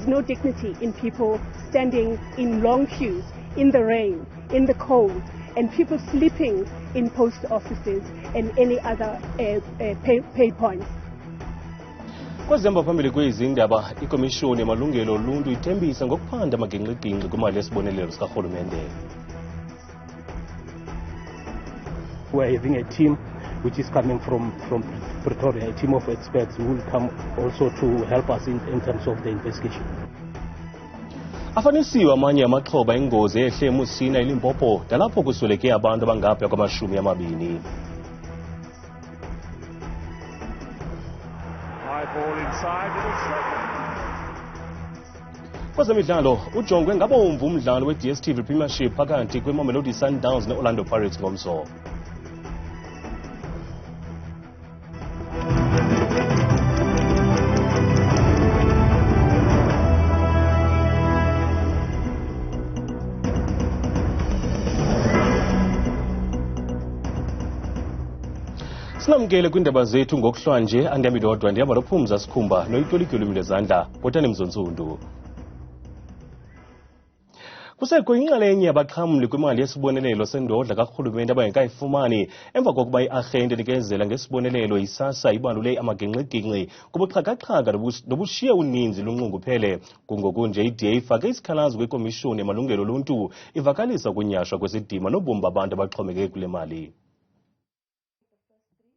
is no dignity in people standing in long queues, in the rain, in the cold, and people sleeping in post offices and any other pay points. Kwazihamba phambili kwezindaba, ikomishoni yamalungelo oluntu ithembisa ngokuphanda amagingxi-gingxi kwimali yesibonelelo sikarhulumente. We are having a team which is coming from Pretoria, a team of experts who will come also to help us in terms of the investigation. Afanisiwe amanye amaxhoba engozi ehle eMusina eLimpopo nalapho kusweleke abantu abangaphaya kwama-20. Kwezemidlalo, ujongwe ngabomvu umdlalo we-DStv Premiership phakathi kweMamelodi Sundowns ne-Orlando Pirates ngomso. Sinamkele kwiindaba zethu ngokuhlanje, andiyami ndodwa ndihamba noPhumza Sikhumba noyitolikyo lwimi lwezandla, Bhotani Mzonsundu. Kusekho inxalenye yabaxhamli kwimali yesibonelelo sendodla karhulumente abangekayifumani emva kokuba i-arhente enikezela ngesibonelelo i-SAHRC ibalule amagingxi-gingxi kubuxhakaxhaka nobushiye uninzi lunxunguphele. Kungokunje i-DA ifake isikhalazo kwikomishoni yamalungelo oluntu ivakalisa ukunyashwa kwesidima nobomi babantu abaxhomekeke kule mali.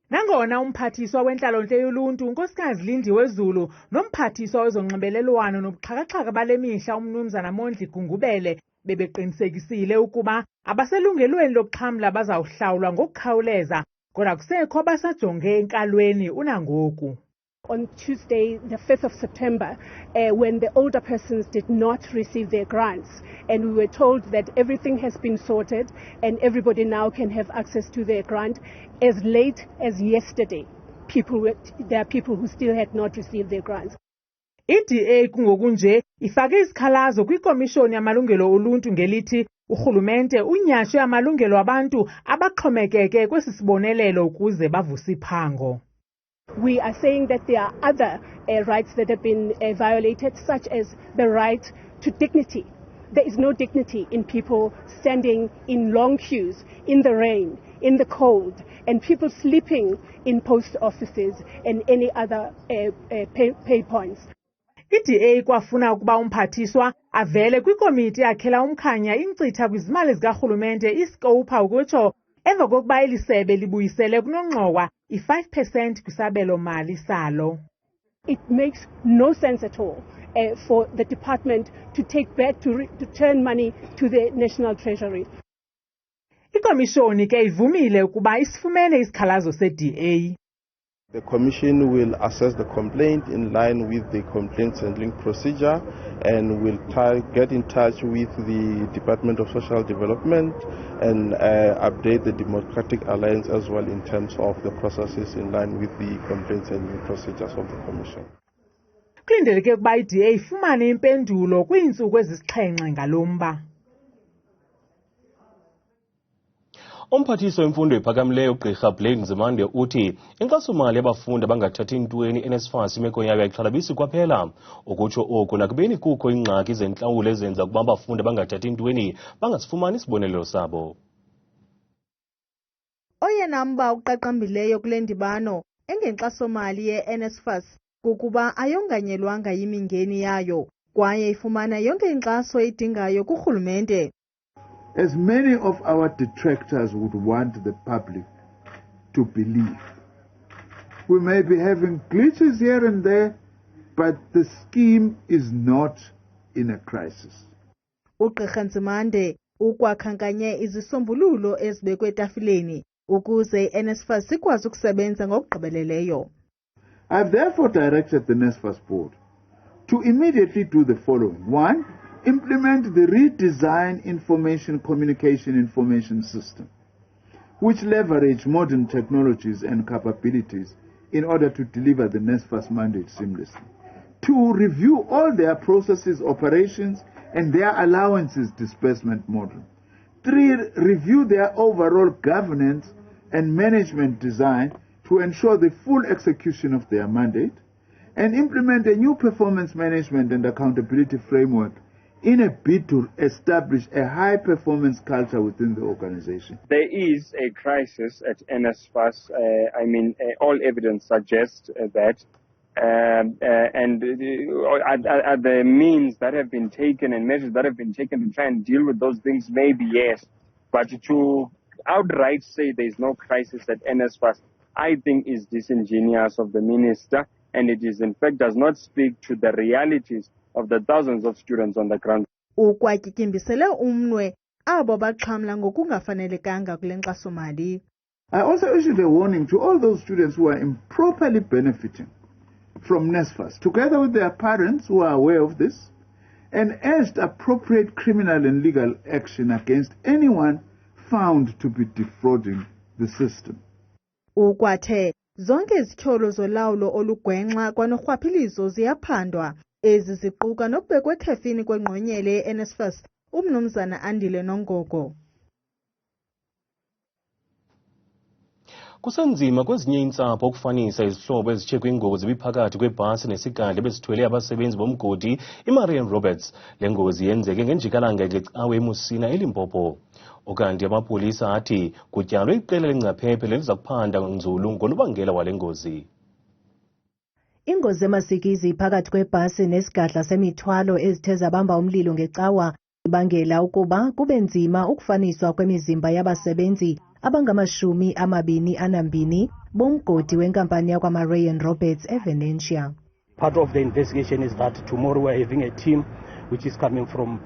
Nangona umphathiswa wenhlalontle yoluntu unkosikazi Lindiwe Zulu nomphathiswa wezonxibelelwano nobuxhakaxhaka bale mihla umnumzana Mondli Gungubele bebeqinisekisile ukuba abaselungelweni lokuxhamla bazawuhlawulwa ngokukhawuleza, kodwa kusekho abasajonge enkalweni unangoku. On Tuesday, the 5th of September, when the older persons did not receive their grants, and we were told that everything has been sorted and everybody now can have access to their grant. As late as yesterday, there are people who still had not received their grants. I-DA kungokunje ifake isikhalazo kwikomishoni yamalungelo oluntu ngelithi urhulumente unyashe amalungelo abantu abaxhomekeke kwesi sibonelelo ukuze bavuse iphango. We are saying that there are other rights that have been violated, such as the right to dignity. There is no dignity in people standing in long queues, in the rain, in the cold, and people sleeping in post offices and any other pay points. I-DA kwafuna ukuba umphathiswa avele kwikomiti yakhela umkhanya inkcitha kwizimali zikarhulumente iskowupha ukutsho emva kokuba eli sebe libuyisele kunongxowa i-5% kwisabelo mali salo. It makes no sense at all for the department to take back, to turn money to the National Treasury. Ikomishoni ke ivumile ukuba isifumene isikhalazo se-DA. The Commission will assess the complaint in line with the complaints handling procedure and will get in touch with the Department of Social Development and update the Democratic Alliance as well in terms of the processes in line with the complaints handling procedures of the Commission. Kulindeleke ukuba i-DA ifumane impendulo kwiintsuku ezisixhenxe ngalo mba. Umphathiswa wemfundo ephakamileyo uGqirha Blake Nzimande uthi inkxaso-mali yabafundi abangathathi ntweni i-NSFAS imeko yayo ayixhalabisi kwaphela. Ukutsho oku nakubeni kukho iingxaki zentlawulo ezenza ukuba abafundi abangathathi ntweni bangasifumani isibonelelo sabo. Oyena mba uqaqambileyo kule ndibano engenkxaso-mali ye-NSFAS kukuba ayonganyelwanga yimingeni yayo kwaye ifumana yonke inkxaso eyidingayo kurhulumente. As many of our detractors would want the public to believe, we may be having glitches here and there, but the scheme is not in a crisis. uGqirha Nzimande ukwakhankanye izisombululo ezibekwe etafileni ukuze i-NSFAS ikwazi ukusebenza ngokugqibeleleyo. I have therefore directed the NSFAS board to immediately do the following. 1. Implement the redesigned information system, which leverage modern technologies and capabilities in order to deliver the NSFAS mandate seamlessly. 2. Review all their processes, operations, and their allowances disbursement model. 3. Review their overall governance and management design to ensure the full execution of their mandate. and implement a new performance management and accountability framework in a bid to establish a high-performance culture within the organization. There is a crisis at NSFAS. All evidence suggests that. And are the means that have been taken and measures that have been taken to try and deal with those things? Maybe yes. But to outright say there is no crisis at NSFAS, I think is disingenuous of the minister, and it is in fact does not speak to the realities of the thousands of students on the ground. Ukwatyityimbiselwe umnwe abo baxhamla ngokungafanelekanga kule nkxaso-mali. I also issued a warning to all those students who are improperly benefiting from NSFAS, together with their parents who are aware of this, and urged appropriate criminal and legal action against anyone found to be defrauding the system. Ukwathe zonke izityholo zolawulo olugwenxa kwanorhwaphilizo ziyaphandwa. Ezi ziquka nokubekwa ekhefini kwengqonyele ye-NSFAS umnumzana Andile Nongogo. Kusenzima kwezinye iintsapho ukufanisa izihlobo ezitshe kwingozi ebiphakathi kwebhasi nesigadla ebesithwele abasebenzi bomgodi iMarian Roberts. Le ngozi yenzeke ngenjikalanga ngecawe eMusina eLimpopo. Ukanti amapolisa athi kutyalwe iqela lengcaphephe eliza kuphanda nzulu ngonobangela wale ngozi. Ingozi emasikizi phakathi kwebhasi nesigadla semithwalo ezithe zabamba umlilo ngecawa ibangela ukuba kube nzima ukufaniswa kwemizimba yabasebenzi abangamashumi-22 bomgodi wenkampani yakwaMarian Roberts eVenetia. Part of the investigation is that tomorrow we're having a team which is coming from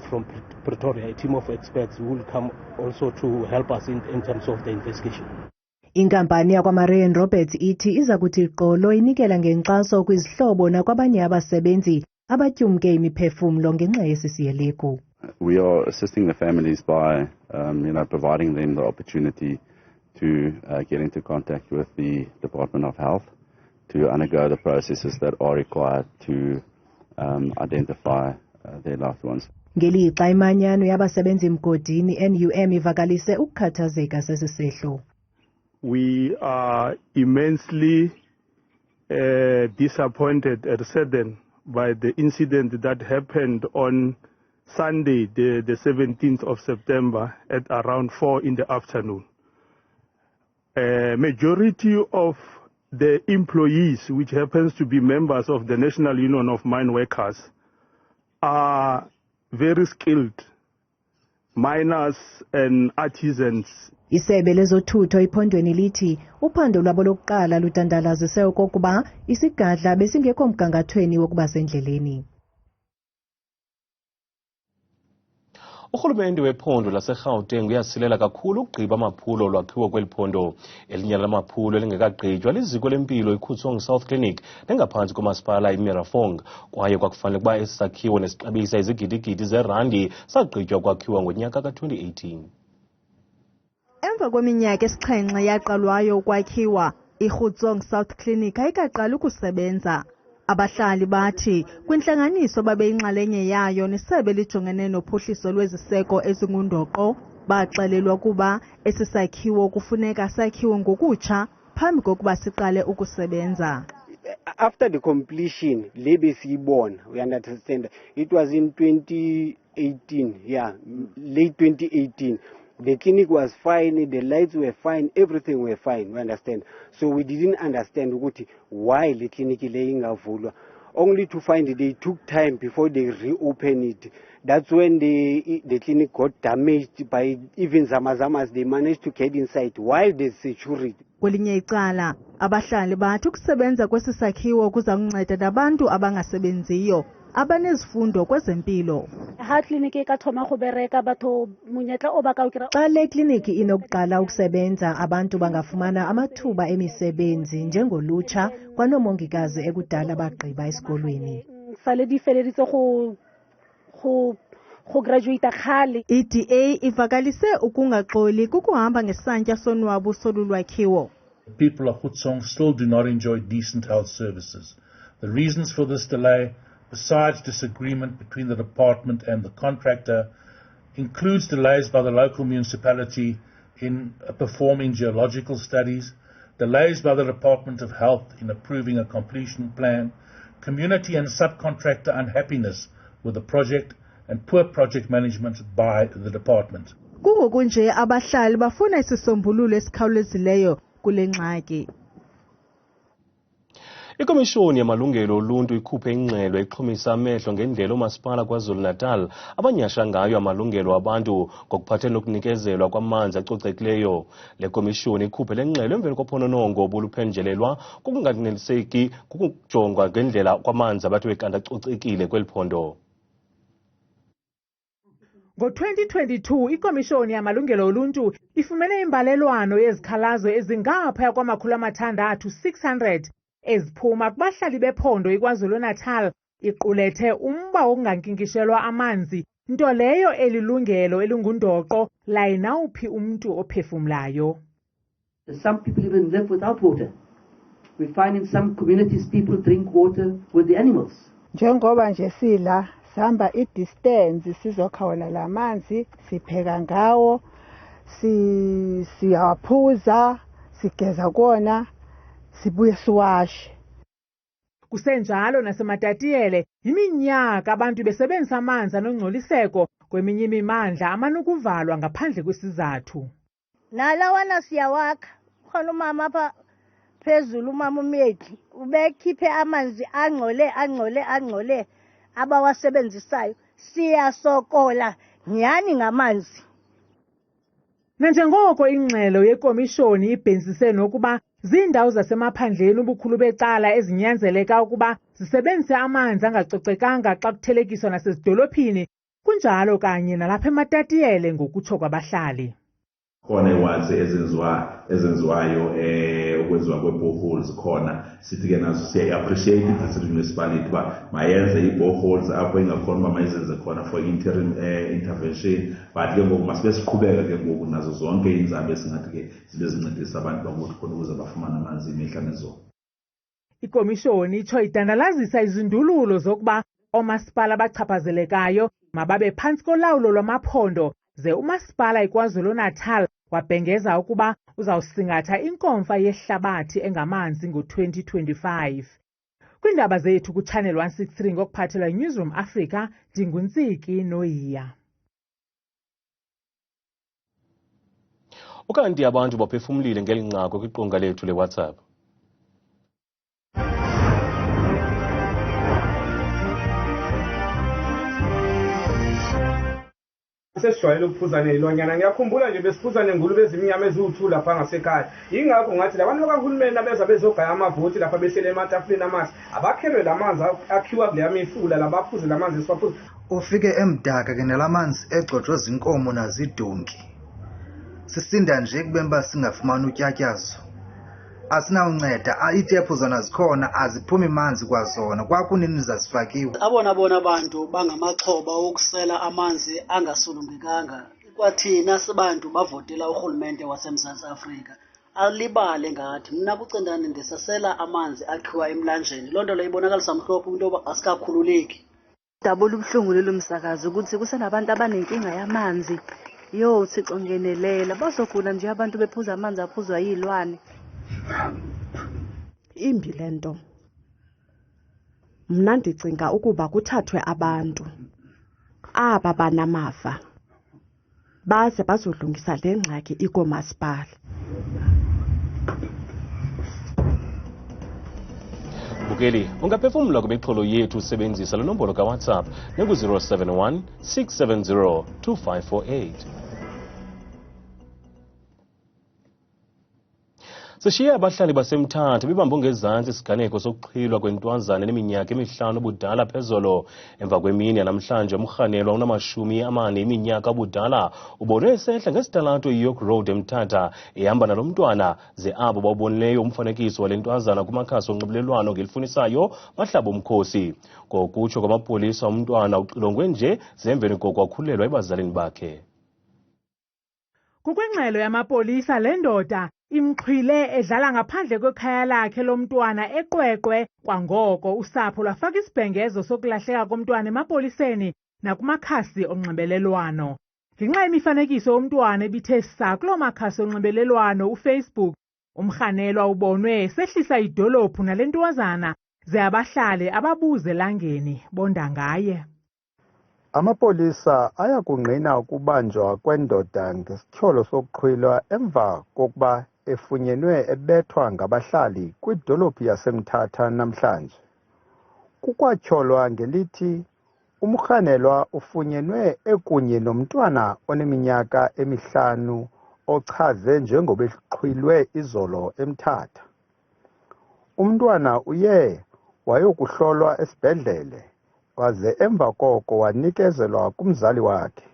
Pretoria, a team of experts who will come also to help us in terms of the investigation. Inkampani yakwaMarian Roberts ithi iza kuthi qolo inikela ngenkxaso kwizihlobo nakwabanye abasebenzi abatyumke imiphefumlo ngenxa yesisiyeleko. We are assisting the families by providing them the opportunity to get into contact with the Department of Health to undergo the processes that are required to identify their loved ones. Ngelixa imanyano yabasebenzi mgodini NUM ivakalise ukukhathazeka sesisehlo. We are immensely disappointed and saddened by the incident that happened on Sunday, the 17th of September at around 4 in the afternoon. Majority of the employees, which happens to be members of the National Union of Mine Workers, are very skilled miners and artisans. Isebe lezothutho iphondweni lithi uphando lwabo lokuqala ludandalazise okokuba isigadla besingekho mgangathweni wokuba sendleleni. Urhulumente wephondo laseGauteng uyasilela kakhulu ukugqiba amaphulo olwakhiwo kweli phondo. Elinye lamaphulo elingekagqitywa liziko lempilo lwe-Clinic nengaphantsi komasipala iMirafong, kwaye kwakufanele ukuba esi sakhiwo nesixabisa izigidigidi zeerandi sagqitywa ukwakhiwa ngonyaka ka-2018. Emva kweminyaka esixhenxe yaqalwayo ukwakhiwa, Clinic ayikaqali ukusebenza. Abahlali bathi kwintlanganiso babeyinxalenye yayo nesebe lijongene nophuhliso lweziseko ezingundoqo baxelelwa kuba esi sakhiwo kufuneka sakhiwe ngokutsha phambi kokuba siqale ukusebenza. After the completion, we understand it was in 2018, late 2018. The clinic was fine, the lights were fine, everything were fine, we understand. So we didn't understand why the clinic laying avulwa. Only to find they took time before they reopened it. That's when the clinic got damaged by even zamazamas. They managed to get inside while they secured. Kwelinye icala, abahlali bathi ukusebenza kwesi sakhiwo kuza kunceda nabantu abangasebenziyo abanezifundo kwezempilo. Ha clinic ka thoma go bereka batho monyetla o ba ka ukira. Xa le clinic inokuqala ukusebenza abantu bangafumana amathuba emisebenzi njengolutsha kwanomongikazi ekudala bagqiba esikolweni. Sale di feleditse go graduate khale. EDA ivakalise ukungaxoli kukuhamba ngesantya sonwabu solulwakhiwo. People of Khutsong still do not enjoy decent health services. The reasons for this delay, besides disagreement between the department and the contractor, includes delays by the local municipality in performing geological studies, delays by the Department of Health in approving a completion plan, community and subcontractor unhappiness with the project, and poor project management by the department. Kungokunje abahlali bafuna isisombululo esikhawulezileyo kule ngxaki. Ikomishoni yamalungelo oluntu ikhuphe ingxelo exhomisa amehlo ngendlela umasipala KwaZulu-Natal abanyasha ngayo amalungelo abantu ngokuphathela nokunikezelwa kwamanzi acocekileyo. Le komishoni ikhuphe le ngxelo emveni kophononongo obuluphenjelelwa kukunganeliseki kukujongwa ngendlela kwamanzi abathu bekanda acocekile kweli phondo. Ngo-2022, ikomishoni yamalungelo oluntu ifumene imbalelwano yezikhalazo ezingaphaya kwama-600 eziphuma kubahlali bephondo iKwaZulu-Natal iqulethe umba wokungankinkishelwa amanzi, nto leyo elilungelo elingundoqo layinawuphi umntu ophefumlayo. Some people even live without water. We find in some communities people drink water with the animals. Njengoba nje sila sihamba i-distance sizokhawula la manzi, sipheka ngawo, siyawaphuza, sigeza kona, sibuye siwashe. Kusenjalo nasematatiyele, iminyaka abantu besebenzisa amanzi anongcoliseko kweminye imimandla amanukuvalwa ngaphandle kwesizathu. Nalawana siyawakha, khona umama apha phezulu umama umyedi ubekhiphe amanzi angcole abawasebenzisayo, siyasokola nyani ngamanzi. Nanjengoko ingxelo yekomishoni ibhensise nokuba ziindawo zasemaphandleni ubukhulu becala ezinyanzeleka ukuba zisebenzise amanzi angacocekanga xa kuthelekiswa nasezidolophini, kunjalo kanye nalapha ematatiyele ngokutsho kwabahlali. Khona iwatsi ezenziwayo ukwenziwa kwe-boreholes khona sithi ke nazo siya-appreciate i-Pacific Municipality uba mayenze i-boreholes apho ingakhona uba mayizenze khona for interim intervention, but ke ngoku masibe siqhubeka ke ngoku nazo zonke iinzame esingathi ke zibe zincedisa abantu bakuthi khona ukuze bafumane amanzi imihla nezolo. Ikomishoni itsho idandalazisa izindululo zokuba oomasipala abachaphazelekayo mababe phantsi kolawulo lwamaphondo, ze umasipala iKwaZulu-Natal wabhengeza ukuba uzawusingatha inkomfa yehlabathi engamanzi ngo-2025. Kwiindaba zethu kuChannel 163 ngokuphathelwa yiNewsroom Africa, ndinguntsiki Noyiya. Ukanti abantu baphefumlile ngeli nqaku kwiqonga lethu leWhatsApp. Sesijwayele ukuphuza nezilwanyana. Ngiyakhumbula nje besiphuza nengulube ezimnyama eziwu2 lapha ngasekhaya. Yingakho ngathi labantu bakahulumeni abeza bezogaya amavoti lapha behlele ematafuleni amanzi abakhelwe lamanzi akhiwa kule yamifula labaphuze lamanzi eswaphuza. Ufike emdaka ke nelamanzi egcotshwe inkomo nazidonki. Sisinda nje kubemba singafumana utyatyazo. Asinawunceda, iitephu zona zikhona aziphumi manzi kwazona, kwakunini zazifakiwe. Abona abantu bangamaxhoba okusela amanzi angasulungekanga. Kwathina sibantu bavotela urhulumente waseMzantsi Afrika. Alibale ngathi mina kucendane ndisasela amanzi akhiwa emlanjeni. Loo nto leyo ibonakalisa mhlophe into yoba asikakhululeki. Dabula ubuhlungu lomsakazo ukuthi kusenabantu abanenkinga yamanzi. Yo Thixo ngenelela, bazogula nje abantu bephuza amanzi aphuzwa yizilwane. Imbi lento. Mna ndicinga ukuba kuthathwe abantu aba banamava baze bazodlungisa le ngxaki ikomasipala. Bukeli, ungaphefumla kwimixholo yethu usebenzisa lo nombolo kaWhatsApp nengu-071 670 2548. Sishiya abahlali baseMthatha bebambe ngezantsi isiganeko sokuxhilwa kwentwazana neminyaka emihlanu obudala phezolo. Emva kwemini yanamhlanje umrhanelwa ona40 iminyaka obudala ubonwe esehla ngesitalato iYork Road eMthatha ehamba nalo mntwana, ze abo bawubonileyo umfanekiso wale ntwazana kumakhasi onxibelelwano ngelifunisayo bahlaba umkhosi. Ngokutsho kwamapolisa umntwana uxilongwe nje zemveni kokwakhulelwa ebazalini bakhe. Kukwingxelo yamapolisa le ndoda imxhwile edlala ngaphandle kwekhaya lakhe lomntwana eQweqwe. Kwangoko usapho lwafaka isibhengezo sokulahleka komntwana emapoliseni nakumakhasi onxibelelwano. Ngenxa yemifanekiso yomntwana ebithe saa kuloo makhasi onxibelelwano uFacebook, umrhanelwa ubonwe sehlisa idolophu nale ntwazana ze abahlali ababuze langeni bonda ngaye. Amapolisa ayakungqina ukubanjwa kwendoda ngesityholo sokuxhwilwa emva kokuba efunyenwe ebethwa ngabahlali kwidolophu yaseMthatha namhlanje. Kukwatyholwa ngelithi umrhanelwa ufunyenwe ekunye nomntwana oneminyaka emihlanu ochaze njengobexhwilwe izolo eMthatha. Umntwana uye wayokuhlolwa esibhedlele waze emva koko wanikezelwa kumzali wakhe.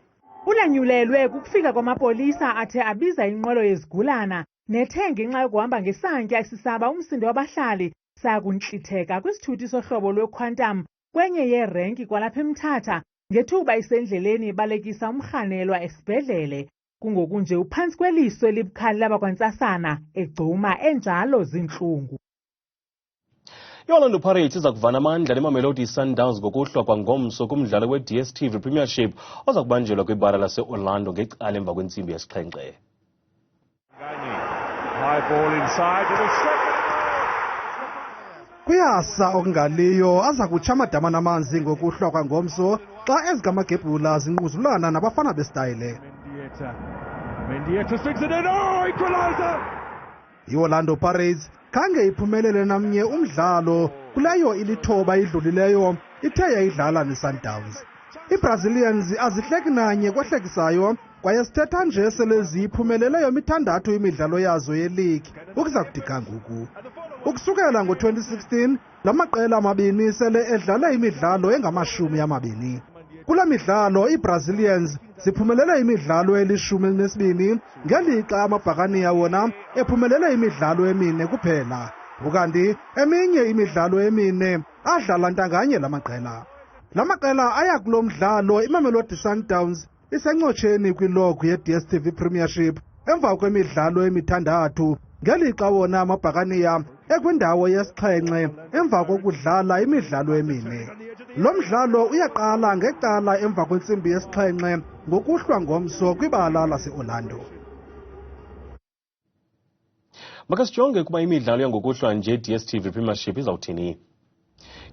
Ulanyulelwe kukufika kwamapolisa athe abiza inqwelo yezigulana nethe ngenxa yokuhamba ngesantya esisaba umsindo wabahlali sakuntlitheka kwisithuthi sohlobo lwe-Quantum kwenye yerenki kwalapha eMthatha ngethuba isendleleni balekisa umrhanelwa esibhedlele. Kungoku nje uphantsi kweliso elibukhali labakwantsasana egcuma enjalo zintlungu. I-Orlando Pirates iza kuvana amandla neMamelodi Sundowns ngokuhlwa kwangomso kumdlalo we-DStv Premiership oza kubanjelwa kwibala lase-Orlando ngecala emva kwentsimbi yesixhenxe. High ball inside. Kuyasa okungaliyo aza kutsha amadama namanzi ngokuhlwa kwangomso xa ezikamagebhula zingquzulana nabafana bestayile. Mendieta sticks it in. Oh, equalizer! I-Orlando Pirates khange iphumelele namnye umdlalo kuleyo ilithoba idlulileyo ithe yayidlala ne-Sundowns. I-Brazilians azihleki nanye kwehlekisayo kwaye sithetha nje sele ziyiphumeleleyo mithandathu imidlalo yazo yeligi ukuza kudika ngoku. Ukusukela ngo-2016 la maqela amabini sele edlale imidlalo engama-20. Kula midlalo i-Brazilians ziphumelele imidlalo eli-12 ngelixa amabhakaniya wona ephumelele imidlalo emine kuphela. Ukanti eminye imidlalo emine adlala ntanganye la maqela. La maqela aya kulo mdlalo iMamelodi Sundowns isencotsheni kwilogo ye-DStv Premiership emva kwemidlalo emithandathu ngelixa wona amabhakaniya ekwindawo yesixhenxe emva kokudlala imidlalo emine. Lo mdlalo uyaqala ngecala emva kwentsimbi yesixhenxe ngokuhlwa ngomso kwibala lase-Orlando. Makasijonge kuba imidlalo yangokuhlwa nje DStv Premiership izawuthini.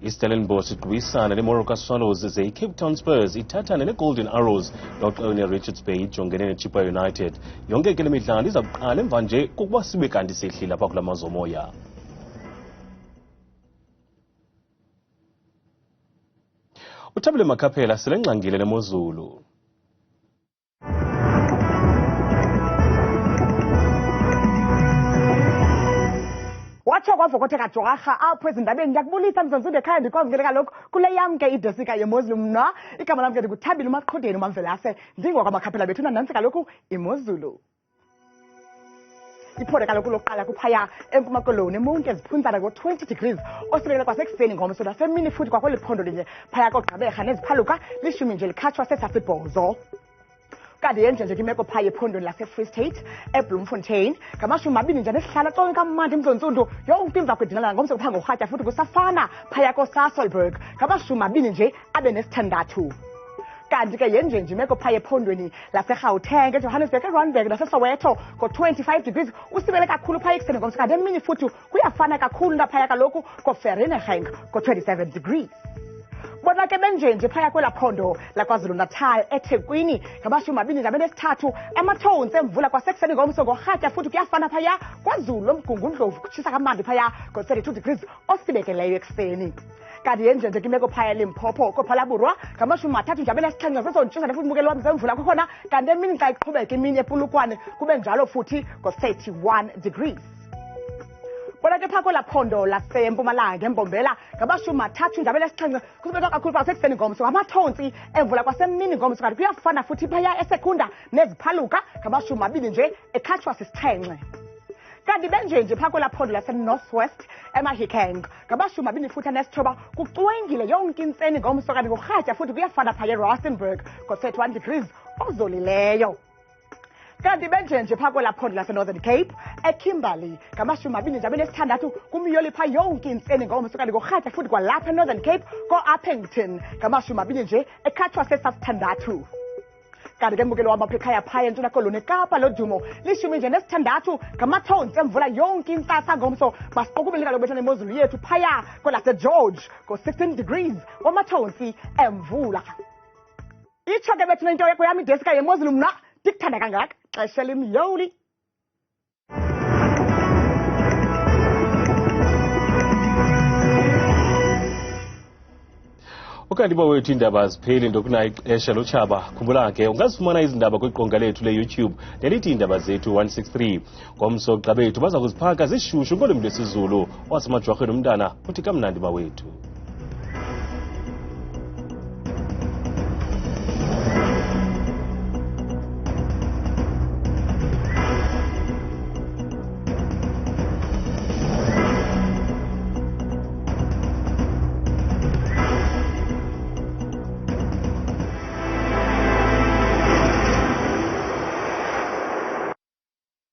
iStellenbosch igqibisana neMoroka Swallows ze iCape Town Spurs ithathane neGolden Arrows rhoqo neRichards Bay ijongene neChippa United. Yonke ke le midlalo iza kuqala emva nje kokuba sibe kanti sehlile apha kula mazwe omoya. Uthabile Makhaphela selengxangile neMozulu. Watsho kwavokotheka jorarha apho ezindabeni ndiyakubulisa mzonzude ekhaya ndikwamkele kaloku kule yam ke idesika yeMozulu mna igama lam ke ndikuthabile umaqhodeni umamvelase ndingokwamakhaphela bethu nantsi kaloku iMozulu. Iphole kaloku lokuqala kuphaya eMpuma Koloni emonke ziphuntsana ngo-20 degrees osibekele kwasekuseni ngomso nasemini futhi kwakweli phondo linye phaya koGqaberha neziphaluka lishumi nje likhatshwa sesasibhozo. Kanti yenje nje imeko phaya ephondweni lase-Free State eBloemfontein ngamashumi nje nesihlanu xonke kamandi mzontsundu yonke imva kwedinala ngomso kupha ngorhatya futhi kusafana phaya koSasolburg ngamashumi nje nesithandathu. Kanti ke yenje nje imeko phaya ephondweni laseGauteng eJohannesburg eRandburg naseSoweto ngo-25 degrees usibele kakhulu phaya ekuseni ngomso kanti emini futhi kuyafana kakhulu naphaya kaloku koVereeniging ngo-27 degrees. Bona ke benjenje phaya kwela phondo laKwaZulu-Natal eThekwini ngabashumi nesithathu amathonsi emvula kwasekuseni ngomso ngorhatya futhi kuyafana phaya kwaZulu omgungundlovu kutshisa kamandi phaya ngo-32 degrees osibekeleyo ekuseni. Kanti yenjenje imeko phaya eLimpopo koPhalaburwa ngamashumi sesontshisa futhi mbukelo wam zemvula kwakhona kanti emini xa iqhubeka imini ePulukwane kube njalo futhi ngo-31 degrees. Bona ke phako la phondo laseMpumalanga eMbombela ngabashumi kusibekwa kakhulu kwasekuseni ngomso amathonsi emvula kwasemini ngomso kanti kuyafana futhi phaya eSekunda neziphaluka ngabashumi nje ekhatshwa sisixhenxe. Kanti benjenje phako la phondo laseNorthwest eMahikeng ngabashumi futhi nesithoba kucwengile yonke intseni ngomso kanti ngorhatya futhi kuyafana phaya eRustenburg ngo-31 degrees ozolileyo. Kanti benjenje phako la phondo laseNorthern Cape eKimberley ngamashumi nje nesithandathu kumyoli pha yonke intseni ngomso kanti ngorhatya futhi kwalapha eNorthern Cape ko-Uppington ngamashumi nje ekhatshwa sesasithandathu. kanti ke mbukelo wam apha ekhaya phaya entshona koloni eKapa lodumo lishumi nje nesithandathu ngamathonsi emvula yonke intsasa ngomso masiqokumele kaloku bethu nemozulu yethu phaya kwelaseGeorge ngo-16 degrees wamathonsi emvula. Itsho ke bethu nento yakho yami ideska yemozulu mna ndikuthanda kangaka xesha limyoli. Ukanti bawethu iindaba azipheli ndokunayo ixesha lotshaba. Khumbula ke ungazifumana izindaba kwiqonga lethu le-YouTube nelithi Iindaba Zethu 163. Ngomso gqa bethu baza kuziphaka zishushu ngolwimi lwesiZulu. Wasemajwarheni umntwana uthi kamnandi bawethu.